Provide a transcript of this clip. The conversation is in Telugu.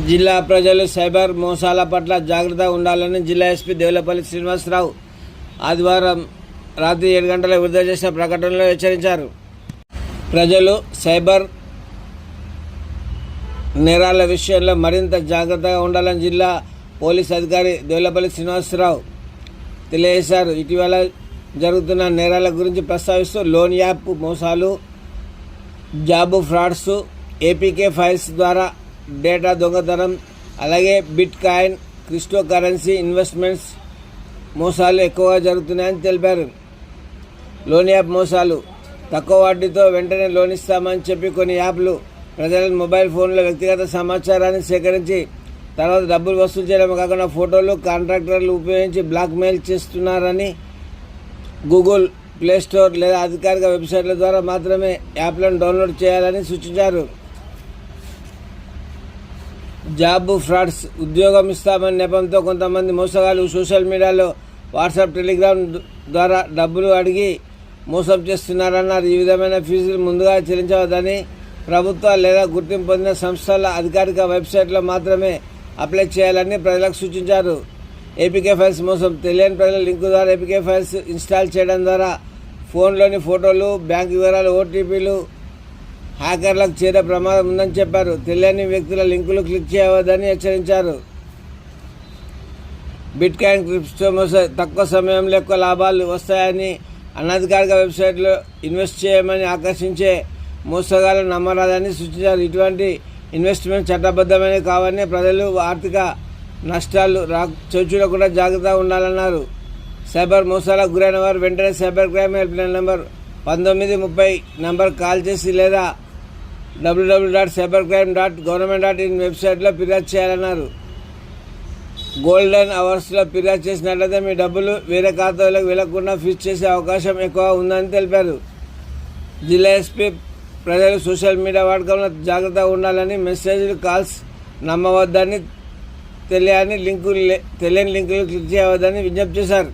జిల్లా ప్రజలు సైబర్ మోసాల పట్ల జాగ్రత్తగా ఉండాలని జిల్లా ఎస్పీ దేవులపల్లి శ్రీనివాసరావు ఆదివారం రాత్రి 7 గంటలకు విడుదల చేసిన ప్రకటనలో హెచ్చరించారు. ప్రజలు సైబర్ నేరాల విషయంలో మరింత జాగ్రత్తగా ఉండాలని జిల్లా పోలీస్ అధికారి దేవులపల్లి శ్రీనివాసరావు తెలియజేశారు. ఇటీవల జరుగుతున్న నేరాల గురించి ప్రస్తావిస్తూ లోన్ యాప్ మోసాలు, జాబ్ ఫ్రాడ్స్, ఏపీకే ఫైల్స్ ద్వారా డేటా దొంగతనం, అలాగే bit coin, crypto currency investments మోసాలు ఎక్కువగా జరుగుతున్నాయని తెలిపారు. లోన్ యాప్ మోసాలు: తక్కువ వడ్డీతో వెంటనే లోన్ ఇస్తామని చెప్పి కొన్ని యాప్లు ప్రజల మొబైల్ ఫోన్లో వ్యక్తిగత సమాచారాన్ని సేకరించి తర్వాత డబ్బులు వసూలు చేయడం కాకుండా ఫోటోలు, కాంట్రాక్టర్లు ఉపయోగించి బ్లాక్మెయిల్ చేస్తున్నారని గూగుల్ ప్లే స్టోర్ లేదా అధికారిక వెబ్సైట్ల ద్వారా మాత్రమే యాప్లను డౌన్లోడ్ చేయాలని సూచించారు. జాబ్ ఫ్రాడ్స్: ఉద్యోగం ఇస్తామని నెపంతో కొంతమంది మోసగాళ్ళు సోషల్ మీడియాలో, వాట్సాప్, టెలిగ్రామ్ ద్వారా డబ్బులు అడిగి మోసం చేస్తున్నారన్నారు. ఈ విధమైన ఫీజులు ముందుగా చెల్లించవద్దని ప్రభుత్వ లేదా గుర్తింపు పొందిన సంస్థల అధికారిక వెబ్సైట్లో మాత్రమే అప్లై చేయాలని ప్రజలకు సూచించారు. ఏపీకే ఫైల్స్ మోసం: తెలియని ప్రజల లింకు ద్వారా ఏపీకే ఫైల్స్ ఇన్స్టాల్ చేయడం ద్వారా ఫోన్లోని ఫోటోలు, బ్యాంక్ వివరాలు, ఓటీపీలు హ్యాకర్లకు చేరే ప్రమాదం ఉందని చెప్పారు. తెలియని వ్యక్తుల లింకులు క్లిక్ చేయవద్దని హెచ్చరించారు. బిట్ కాయిన్, క్రిప్టో మోసం: తక్కువ సమయంలో ఎక్కువ లాభాలు వస్తాయని అనధికారిక వెబ్సైట్లో ఇన్వెస్ట్ చేయమని ఆకర్షించే మోసగాలను నమ్మరాదని సూచించారు. ఇటువంటి ఇన్వెస్ట్మెంట్ చట్టబద్ధమైనవి కావని ప్రజలు ఆర్థిక నష్టాలు చూడకుండా జాగ్రత్తగా ఉండాలన్నారు. సైబర్ మోసాలకు గురైన వారు వెంటనే cyber crime help line number 1930 number call చేసి లేదా www.cybercrime.government.in వెబ్సైట్లో ఫిర్యాదు చేయాలన్నారు. గోల్డెన్ అవర్స్లో ఫిర్యాదు చేసినట్లయితే మీ డబ్బులు వేరే ఖాతాలోకి వెళ్లకుండా ఫ్రీజ్ చేసే అవకాశం ఎక్కువ ఉందని తెలిపారు. జిల్లా ఎస్పీ ప్రజలు సోషల్ మీడియా వాడకంలో జాగ్రత్తగా ఉండాలని, మెసేజ్లు, కాల్స్ నమ్మవద్దని, తెలియని లింకులు క్లిక్ చేయవద్దని విజ్ఞప్తి చేశారు.